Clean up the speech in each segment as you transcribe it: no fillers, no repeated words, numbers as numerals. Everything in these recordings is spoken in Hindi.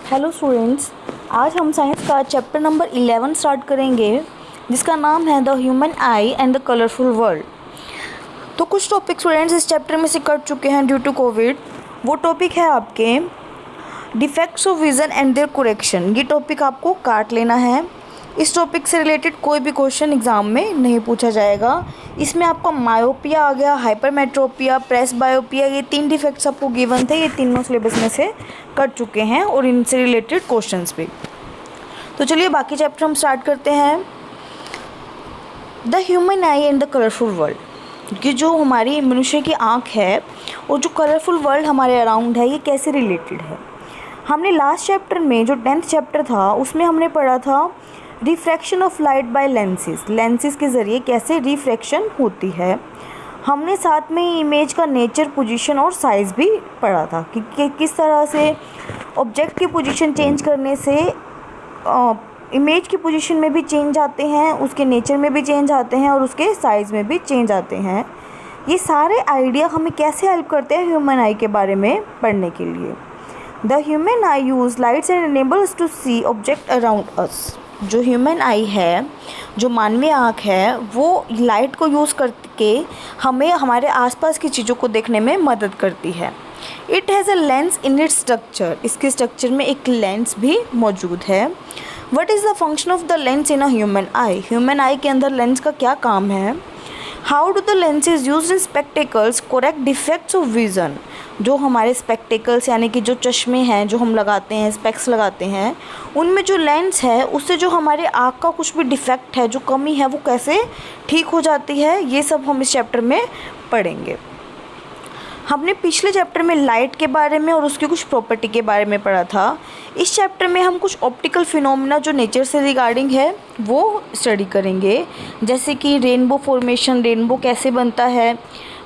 हेलो स्टूडेंट्स, आज हम साइंस का चैप्टर नंबर 11 स्टार्ट करेंगे जिसका नाम है the human I and the colourful world. तो कुछ टॉपिक स्टूडेंट्स इस चैप्टर में से कट चुके हैं ड्यू टू कोविड। वो टॉपिक है आपके defects of vision and their correction. ये टॉपिक आपको काट लेना है। इस टॉपिक से रिलेटेड कोई भी क्वेश्चन एग्ज़ाम में नहीं पूछा जाएगा। इसमें आपका मायोपिया आ गया, हाइपरमेट्रोपिया, प्रेस बायोपिया, ये 3 डिफेक्ट्स आपको गिवन थे। ये तीनों सिलेबस में से कट चुके हैं और इनसे रिलेटेड क्वेश्चंस भी। तो चलिए बाकी चैप्टर हम स्टार्ट करते हैं। The human I and the colourful world. ये जो हमारी मनुष्य की आँख है और जो कलरफुल वर्ल्ड हमारे अराउंड है, ये कैसे रिलेटेड है। हमने लास्ट चैप्टर में जो 10th चैप्टर था उसमें हमने पढ़ा था refraction of light by lenses के ज़रिए कैसे रिफ्रैक्शन होती है। हमने साथ में इमेज का नेचर, पोजीशन और साइज़ भी पढ़ा था कि किस तरह से ऑब्जेक्ट की पोजीशन चेंज करने से इमेज की पोजीशन में भी चेंज आते हैं, उसके नेचर में भी चेंज आते हैं और उसके साइज़ में भी चेंज आते हैं। ये सारे आइडिया हमें कैसे हेल्प करते हैं ह्यूमन आई के बारे में पढ़ने के लिए। The human eye use lights and enables to see object around us. जो ह्यूमन आई है, जो मानवीय आँख है, वो लाइट को यूज़ करके हमें हमारे आसपास की चीज़ों को देखने में मदद करती है। It has a lens in its structure. इसके स्ट्रक्चर में एक लेंस भी मौजूद है। What is the function of the lens in a human I. Human आई के अंदर लेंस का क्या काम है। How do the lenses use in spectacles correct defects of vision. जो हमारे स्पेक्टिकल्स यानी कि जो चश्मे हैं जो हम लगाते हैं, स्पेक्स लगाते हैं, उनमें जो लेंस है उससे जो हमारे आँख का कुछ भी डिफेक्ट है, जो कमी है, वो कैसे ठीक हो जाती है, ये सब हम इस चैप्टर में पढ़ेंगे। हमने पिछले चैप्टर में लाइट के बारे में और उसकी कुछ प्रॉपर्टी के बारे में पढ़ा था। इस चैप्टर में हम कुछ ऑप्टिकल फिनोमेना जो नेचर से रिगार्डिंग है वो स्टडी करेंगे, जैसे कि रेनबो फॉर्मेशन, रेनबो कैसे बनता है,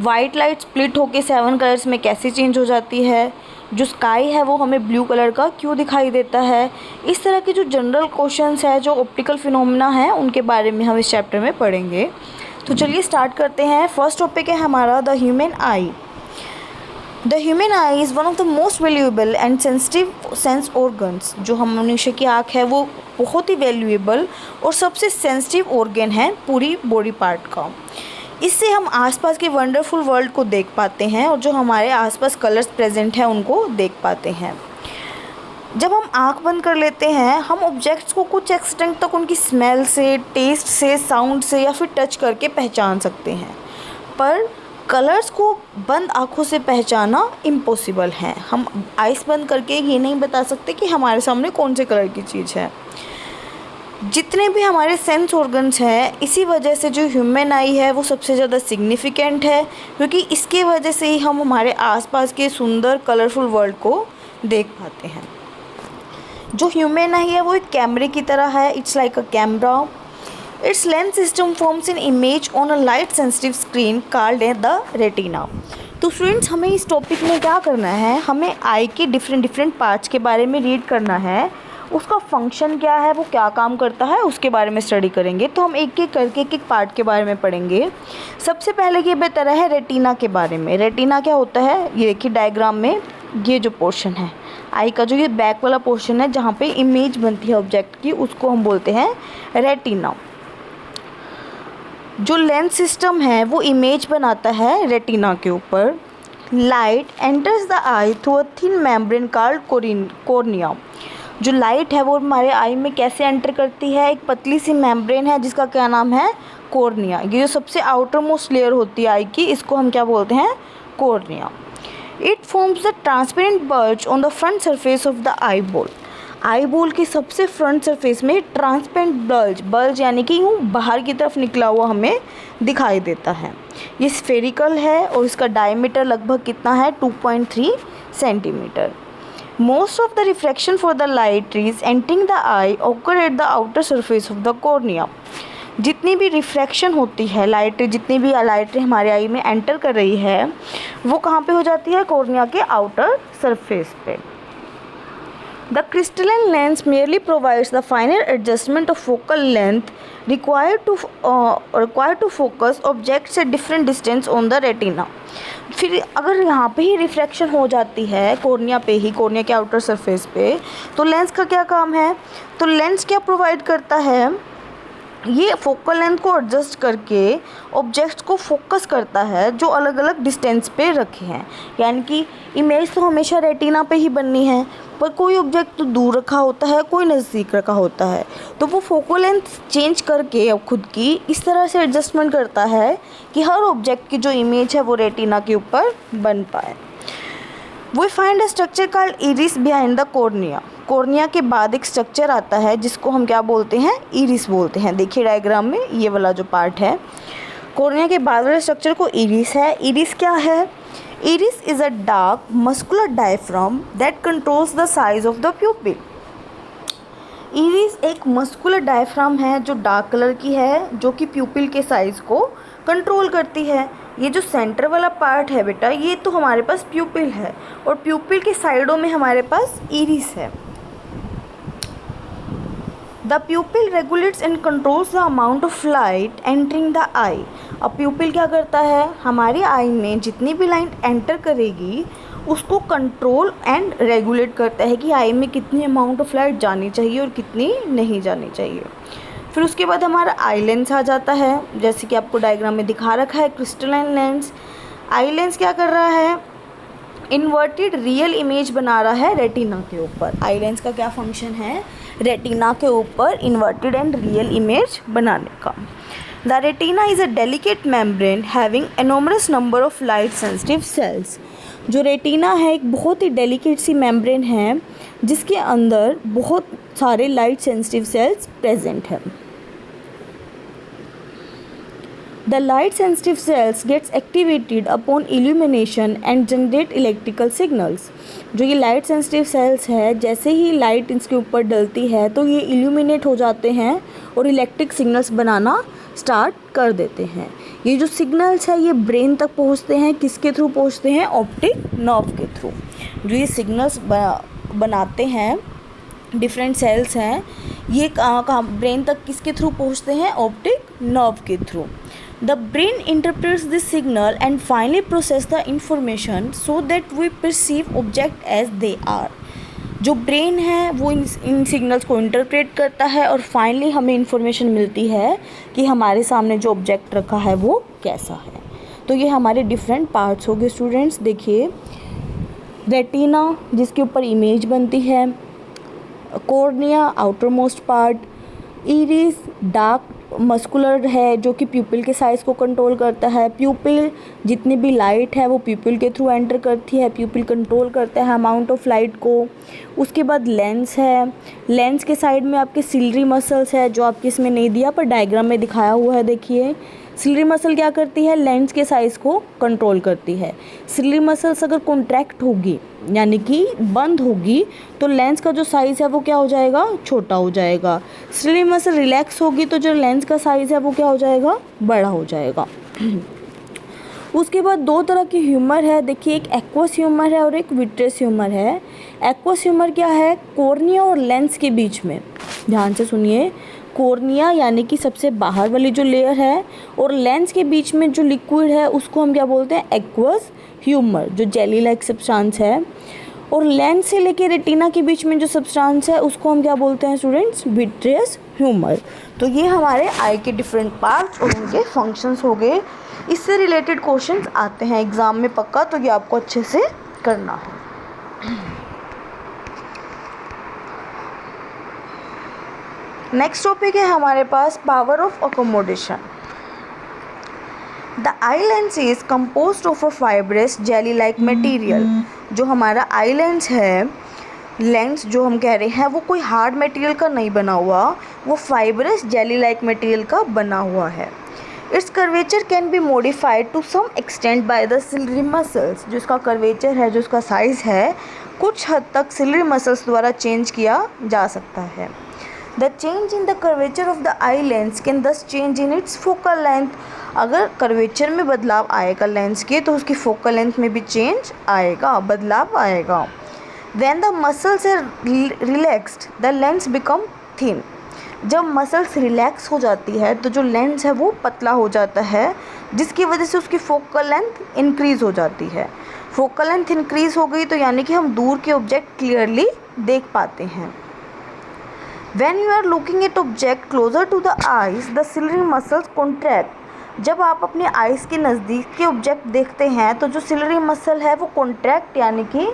वाइट लाइट स्प्लिट होके 7 कलर्स में कैसे चेंज हो जाती है, जो स्काई है वो हमें ब्लू कलर का क्यों दिखाई देता है। इस तरह के जो जनरल क्वेश्चंस है, जो ऑप्टिकल फिनोमेना हैं, उनके बारे में हम इस चैप्टर में पढ़ेंगे। तो चलिए स्टार्ट करते हैं। फर्स्ट टॉपिक है हमारा the human I. The human I is one of the most valuable and sensitive sense organs. जो हम मनुष्य की आँख है वो बहुत ही वैल्यूएबल और सबसे सेंसिटिव ऑर्गन है पूरी बॉडी पार्ट का। इससे हम आसपास के वंडरफुल वर्ल्ड को देख पाते हैं और जो हमारे आसपास कलर्स प्रेजेंट हैं उनको देख पाते हैं। जब हम आँख बंद कर लेते हैं, हम ऑब्जेक्ट्स को कुछ एक्सटेंट तक उनकी स्मेल से, टेस्ट से, साउंड से या फिर टच करके पहचान सकते हैं, पर कलर्स को बंद आँखों से पहचाना इम्पॉसिबल है। हम आइस बंद करके ये नहीं बता सकते कि हमारे सामने कौन से कलर की चीज़ है। जितने भी हमारे सेंस ऑर्गन्स हैं, इसी वजह से जो ह्यूमन आई है वो सबसे ज़्यादा सिग्निफिकेंट है, क्योंकि इसके वजह से ही हम हमारे आसपास के सुंदर कलरफुल वर्ल्ड को देख पाते हैं। जो ह्यूमन आई है वो एक कैमरे की तरह है। It's like a camera. It's lens system forms an image on a light sensitive screen called the retina. तो स्टूडेंट्स, हमें इस टॉपिक में क्या करना है, हमें आई के डिफरेंट पार्ट्स के बारे में रीड करना है, उसका फंक्शन क्या है, वो क्या काम करता है, उसके बारे में स्टडी करेंगे। तो हम एक एक करके एक पार्ट के बारे में पढ़ेंगे। सबसे पहले ये बेहतर है रेटिना के बारे में। रेटिना क्या होता है, ये देखिए डायग्राम में, ये जो पोर्शन है आई का, जो ये बैक वाला पोर्शन है जहाँ पे इमेज बनती है ऑब्जेक्ट की, उसको हम बोलते हैं रेटिना। जो लेंस सिस्टम है वो इमेज बनाता है रेटिना के ऊपर। Light enters the I through a thin membrane called cornea. जो लाइट है वो हमारे आई में कैसे एंटर करती है, एक पतली सी मेम्ब्रेन है जिसका क्या नाम है, कॉर्निया। ये जो सबसे आउटर मोस्ट लेयर होती है आई की, इसको हम क्या बोलते हैं, cornea. It forms the transparent bulge on the front surface of the eye ball. Eye ball के सबसे फ्रंट सरफेस में ट्रांसपेरेंट बल्ज यानी कि यूँ बाहर की तरफ निकला हुआ हमें दिखाई देता है। ये स्फेरिकल है और इसका डायमीटर लगभग कितना है, 2.3 centimetre. Most of the refraction for the light rays entering the eye occur at the outer surface of the cornea. जितनी भी रिफ्रैक्शन होती है, जितनी भी लाइट रे हमारे आई में एंटर कर रही है, वो कहाँ पे हो जाती है, कॉर्निया के आउटर सरफेस पे। The crystalline lens merely provides the finer adjustment of focal length required to focus objects at different distance on the retina. फिर अगर यहाँ पे ही रिफ्रैक्शन हो जाती है कॉर्निया पे ही, कॉर्निया के आउटर सरफेस पे, तो लेंस का क्या काम है? तो लेंस क्या प्रोवाइड करता है? ये फोकल लेंथ को एडजस्ट करके ऑब्जेक्ट्स को फोकस करता है जो अलग अलग डिस्टेंस पे रखे हैं। यानी कि इमेज तो हमेशा रेटिना पे ही बननी है, पर कोई ऑब्जेक्ट तो दूर रखा होता है, कोई नज़दीक रखा होता है, तो वो फोकल लेंथ चेंज करके अब खुद की इस तरह से एडजस्टमेंट करता है कि हर ऑब्जेक्ट की जो इमेज है वो रेटिना के ऊपर बन पाए। We find a structure called iris behind the cornea. Cornea के बाद एक स्ट्रक्चर आता है जिसको हम क्या बोलते हैं? इरिस बोलते हैं। देखिए डायग्राम में ये वाला जो पार्ट है, कॉर्निया के बाद वाले स्ट्रक्चर को इरिस है। इरिस क्या है? Iris is a dark muscular diaphragm that controls the size of the प्यूपिल। Iris एक मस्कुलर डायफ्राम है जो डार्क कलर की है, जो कि प्यूपिल के साइज़ को कंट्रोल करती है। ये जो सेंटर वाला पार्ट है बेटा, ये तो हमारे पास प्यूपिल है, और प्यूपिल के साइडों में हमारे पास इरिस है। The pupil regulates and controls the amount of light entering the eye. अब प्यूपिल क्या करता है? हमारी आई में जितनी भी लाइट एंटर करेगी उसको कंट्रोल एंड रेगुलेट करता है कि आई में कितनी अमाउंट ऑफ लाइट जानी चाहिए और कितनी नहीं जानी चाहिए। फिर उसके बाद हमारा आई लेंस आ जाता है, जैसे कि आपको डायग्राम में दिखा रखा है क्रिस्टलाइन लेंस। आई लेंस क्या कर रहा है? इन्वर्टेड रियल इमेज बना रहा है रेटिना के ऊपर। आई लेंस का क्या फंक्शन है? रेटिना के ऊपर इन्वर्टेड एंड रियल इमेज बनाने का। The retina is a delicate membrane having enormous number of light sensitive sales. जो रेटिना है एक बहुत ही डेलिकेट सी मेम्ब्रेन है जिसके अंदर बहुत सारे लाइट सेंसिटिव सेल्स प्रेजेंट हैं। The light sensitive cells gets activated upon illumination and generate electrical signals. जो ये लाइट सेंसिटिव सेल्स है, जैसे ही लाइट इसके ऊपर डलती है तो ये इल्यूमिनेट हो जाते हैं और इलेक्ट्रिक सिग्नल्स बनाना स्टार्ट कर देते हैं। ये जो सिग्नल्स है ये ब्रेन तक पहुंचते हैं। किसके थ्रू पहुंचते हैं? ऑप्टिक नर्व के थ्रू। जो ये सिग्नल्स बनाते हैं डिफरेंट सेल्स हैं, ये कहाँ ब्रेन तक किसके थ्रू पहुंचते हैं? ऑप्टिक नर्व के through. The brain interprets this signal and finally process the information so that we perceive object as they are. जो ब्रेन है वो इन सिग्नल्स को इंटरप्रेट करता है और फाइनली हमें इंफॉर्मेशन मिलती है कि हमारे सामने जो ऑब्जेक्ट रखा है वो कैसा है। तो ये हमारे डिफरेंट पार्ट्स हो गए स्टूडेंट्स। देखिए, रेटिना जिसके ऊपर इमेज बनती है, cornea outer most part, iris dark muscular है जो कि प्यूपिल के साइज़ को कंट्रोल करता है, प्यूपिल जितनी भी लाइट है वो प्यूपिल के थ्रू एंटर करती है, प्यूपिल कंट्रोल करता है अमाउंट ऑफ लाइट को। उसके बाद लेंस है, लेंस के साइड में आपके सिलरी मसल्स है जो आपके इसमें नहीं दिया पर डायग्राम में दिखाया हुआ है। देखिए सिलरी मसल क्या करती है? लेंस के साइज़ को कंट्रोल करती है। सिलरी मसल्स अगर कॉन्ट्रैक्ट होगी यानी कि बंद होगी तो लेंस का जो साइज़ है वो क्या हो जाएगा? छोटा हो जाएगा। सिलरी मसल रिलैक्स होगी तो जो लेंस का साइज़ है वो क्या हो जाएगा? बड़ा हो जाएगा। उसके बाद दो तरह की ह्यूमर है। देखिए, एक एक्वस ह्यूमर है और एक विट्रियस ह्यूमर है। एक्वस ह्यूमर क्या है? कॉर्निया और लेंस के बीच में, ध्यान से सुनिए, कॉर्निया यानी कि सबसे बाहर वाली जो लेयर है और लेंस के बीच में जो लिक्विड है उसको हम क्या बोलते हैं? एक्वस ह्यूमर, जो जेली लाइक सब्सटेंस है। और लेंस से लेके रेटिना के बीच में जो सब्सटेंस है उसको हम क्या बोलते हैं स्टूडेंट्स? Vitreous humour. तो ये हमारे आई के डिफरेंट पार्ट्स और उनके फंक्शंस हो गए। इससे रिलेटेड क्वेश्चंस आते हैं एग्ज़ाम में पक्का, तो ये आपको अच्छे से करना है। नेक्स्ट टॉपिक है हमारे पास power of accommodation. The eye lens is composed of a fibrous jelly like material. जो हमारा आई लेंस है, लेंस जो हम कह रहे हैं वो कोई हार्ड मटेरियल का नहीं बना हुआ, वो फाइब्रस जेली लाइक मटेरियल का बना हुआ है। Its curvature can be modified to some extent by the ciliary muscles. जो इसका कर्वेचर है, जो इसका साइज़ है, कुछ हद तक सिलरी मसल्स द्वारा चेंज किया जा सकता है। The change in the curvature of the eye lens can thus change in its focal length. अगर कर्वेचर में बदलाव आएगा लेंस के तो उसकी फोकल लेंथ में भी चेंज आएगा, बदलाव आएगा। When the muscles are relaxed the lens become thin. जब मसल्स रिलैक्स हो जाती है तो जो लेंस है वो पतला हो जाता है, जिसकी वजह से उसकी फोकल लेंथ इंक्रीज हो जाती है। फोकल लेंथ इंक्रीज हो गई तो यानी कि हम दूर के ऑब्जेक्ट क्लियरली देख पाते हैं। When you are looking at object closer to the eyes, the ciliary muscles contract। जब आप अपने आइज़ के नज़दीक के ऑब्जेक्ट देखते हैं तो जो सिलरी मसल है वो कॉन्ट्रैक्ट यानी कि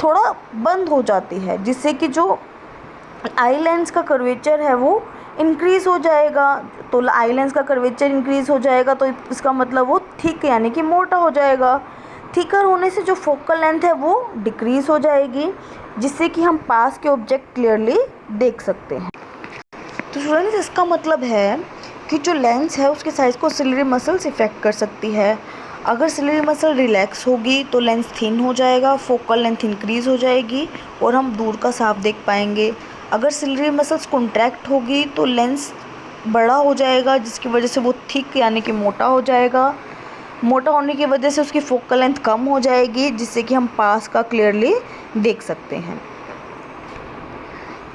थोड़ा बंद हो जाती है, जिससे कि जो आई लेंस का कर्वेचर है वो इंक्रीज़ हो जाएगा। तो आई लेंस का कर्वेचर इंक्रीज़ हो जाएगा तो इसका मतलब वो थिक यानी कि मोटा हो जाएगा। थिकर होने से जो फोकल लेंथ है वो डिक्रीज़ हो जाएगी, जिससे कि हम पास के ऑब्जेक्ट क्लियरली देख सकते हैं। तो स्टूडेंट्स, इसका मतलब है कि जो लेंस है उसके साइज़ को सिलरी मसल्स इफ़ेक्ट कर सकती है। अगर सिलरी मसल रिलैक्स होगी तो लेंस थिन हो जाएगा, फोकल लेंथ इंक्रीज़ हो जाएगी और हम दूर का साफ देख पाएंगे। अगर सिलरी मसल्स कॉन्ट्रैक्ट होगी तो लेंस बड़ा हो जाएगा, जिसकी वजह से वो थिक यानी कि मोटा हो जाएगा। मोटा होने की वजह से उसकी फोकल लेंथ कम हो जाएगी, जिससे कि हम पास का क्लियरली देख सकते हैं।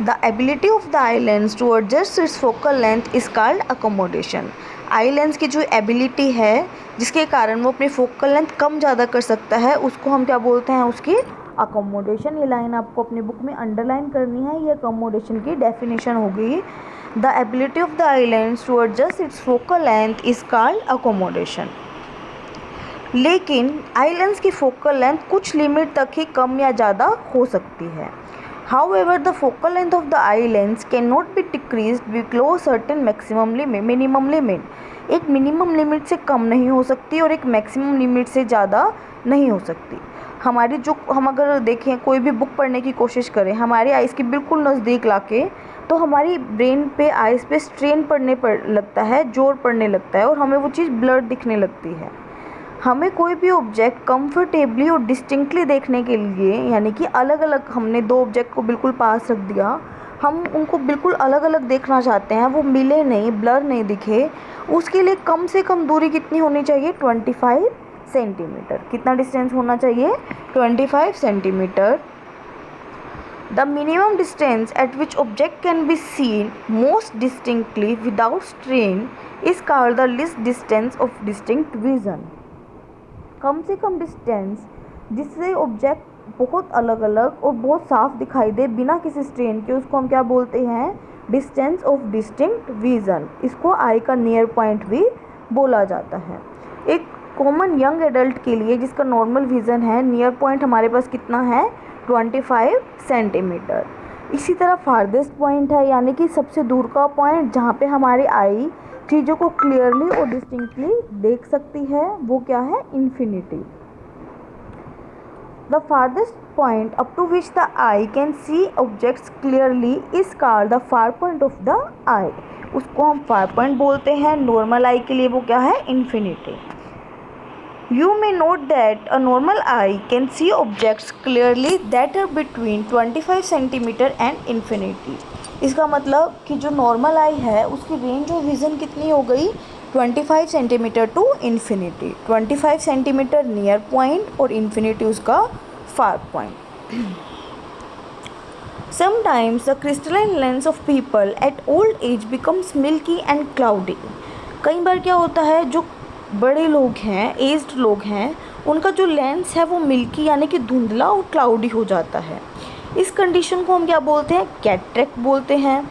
The ability of the eye lens to adjust its focal length is called accommodation. Eye lens की जो एबिलिटी है जिसके कारण वो अपनी फोकल लेंथ कम ज़्यादा कर सकता है, उसको हम क्या बोलते हैं, उसकी अकोमोडेशन। ये लाइन आपको अपने बुक में अंडरलाइन करनी है, ये अकोमोडेशन की डेफिनेशन हो गई। The ability of the eye lens to adjust its focal length is called accommodation. लेकिन आई लेंस की फोकल लेंथ कुछ लिमिट तक ही कम या ज़्यादा हो सकती है। However, the focal length of the eye lens cannot be decreased below certain minimum limit। एक मिनिमम लिमिट से कम नहीं हो सकती और एक मैक्सिमम लिमिट से ज़्यादा नहीं हो सकती। हमारी जो हम अगर देखें कोई भी बुक पढ़ने की कोशिश करें हमारी आइज़ के बिल्कुल नज़दीक लाके, तो हमारी ब्रेन पे आइज़ पे स्ट्रेन पड़ने लगता है, जोर पड़ने लगता है और हमें वो चीज़ ब्लर दिखने लगती है। हमें कोई भी ऑब्जेक्ट कंफर्टेबली और डिस्टिंक्टली देखने के लिए, यानी कि अलग अलग, हमने दो ऑब्जेक्ट को बिल्कुल पास रख दिया, हम उनको बिल्कुल अलग अलग देखना चाहते हैं, वो मिले नहीं, ब्लर नहीं दिखे, उसके लिए कम से कम दूरी कितनी होनी चाहिए, 25 सेंटीमीटर। कितना डिस्टेंस होना चाहिए, 25 centimetre. The minimum distance at which object can be seen most distinctly without strain is called the least distance of distinct vision. कम से कम डिस्टेंस जिससे ऑब्जेक्ट बहुत अलग अलग और बहुत साफ दिखाई दे बिना किसी स्ट्रेन के, उसको हम क्या बोलते हैं, डिस्टेंस ऑफ डिस्टिंक्ट विजन। इसको आई का नियर पॉइंट भी बोला जाता है। एक कॉमन यंग एडल्ट के लिए जिसका नॉर्मल विज़न है, नियर पॉइंट हमारे पास कितना है, 25 सेंटीमीटर। इसी तरह फारदेस्ट पॉइंट है, यानी कि सबसे दूर का पॉइंट जहाँ पे हमारी आई चीज़ों को क्लियरली और डिस्टिंक्टली देख सकती है, वो क्या है, infinity. The farthest point up to which the eye can see objects clearly is called the far point of the eye. उसको हम फार पॉइंट बोलते हैं। नॉर्मल आई के लिए वो क्या है, infinity. You may note that a normal eye can see objects clearly that are between 25 centimetre and infinity। इसका मतलब कि जो नॉर्मल आई है उसकी रेंज ऑफ विज़न कितनी हो गई, 25 centimetre to infinity. 25 centimetre near point और इन्फिनिटी उसका far point. Sometimes the crystalline lens of people at old age becomes milky and cloudy। कई बार क्या होता है, जो बड़े लोग हैं, एज्ड लोग हैं, उनका जो लेंस है वो मिल्की यानी कि धुंधला और क्लाउडी हो जाता है। इस कंडीशन को हम क्या बोलते हैं, कैटरेक्ट बोलते हैं।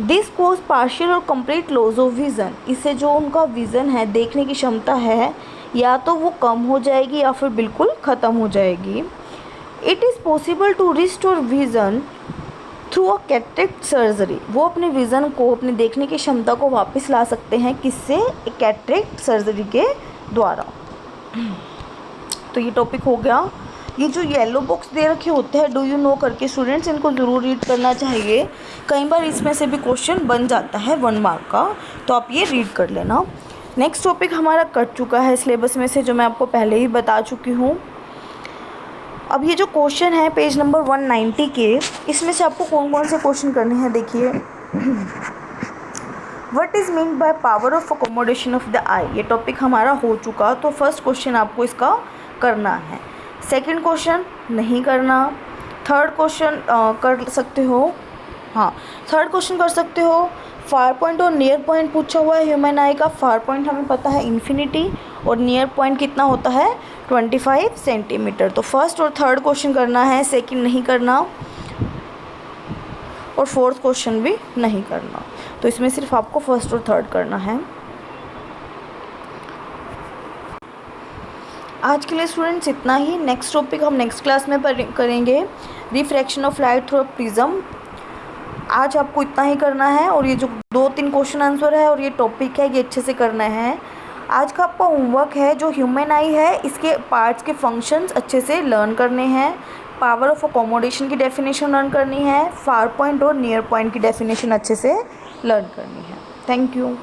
दिस कोज पार्शियल और कंप्लीट लॉस ऑफ विज़न। इससे जो उनका विज़न है, देखने की क्षमता है, या तो वो कम हो जाएगी या फिर बिल्कुल ख़त्म हो जाएगी। It is possible to restore vision through a cataract surgery. वो अपने विज़न को, अपने देखने की क्षमता को वापस ला सकते हैं, किससे, कैटरेक्ट सर्जरी के द्वारा। तो ये टॉपिक हो गया। ये जो येलो बॉक्स दे रखे होते हैं डू यू नो करके, स्टूडेंट्स इनको ज़रूर रीड करना चाहिए। कई बार इसमें से भी क्वेश्चन बन जाता है 1 मार्क का, तो आप ये रीड कर लेना। नेक्स्ट टॉपिक हमारा कट चुका है सिलेबस में से, जो मैं आपको पहले ही बता चुकी हूँ। अब ये जो क्वेश्चन है पेज नंबर 190 के, इसमें से आपको कौन कौन से क्वेश्चन करने हैं, देखिए। What is mean by power of accommodation of the eye, ये टॉपिक हमारा हो चुका, तो फर्स्ट क्वेश्चन आपको इसका करना है। सेकंड क्वेश्चन नहीं करना। थर्ड क्वेश्चन कर सकते हो। हाँ, थर्ड क्वेश्चन कर सकते हो। फार पॉइंट और नियर पॉइंट पूछा हुआ है ह्यूमन आई का। फार पॉइंट हमें पता है इन्फिनिटी, और नियर पॉइंट कितना होता है 25 सेंटीमीटर। तो फर्स्ट और थर्ड क्वेश्चन करना है, सेकंड नहीं करना, और फोर्थ क्वेश्चन भी नहीं करना। तो इसमें सिर्फ आपको फर्स्ट और थर्ड करना है। आज के लिए स्टूडेंट्स इतना ही। नेक्स्ट टॉपिक हम नेक्स्ट क्लास में करेंगे, refraction of light through prism. आज आपको इतना ही करना है, और ये जो 2-3 क्वेश्चन आंसर है और ये टॉपिक है, ये अच्छे से करना है। आज का आपका होमवर्क है जो ह्यूमन आई है, इसके पार्ट्स के फंक्शंस अच्छे से लर्न करने हैं। पावर ऑफ अकोमोडेशन की डेफिनेशन लर्न करनी है। फार पॉइंट और नियर पॉइंट की डेफिनेशन अच्छे से लर्न करनी है। Thank you.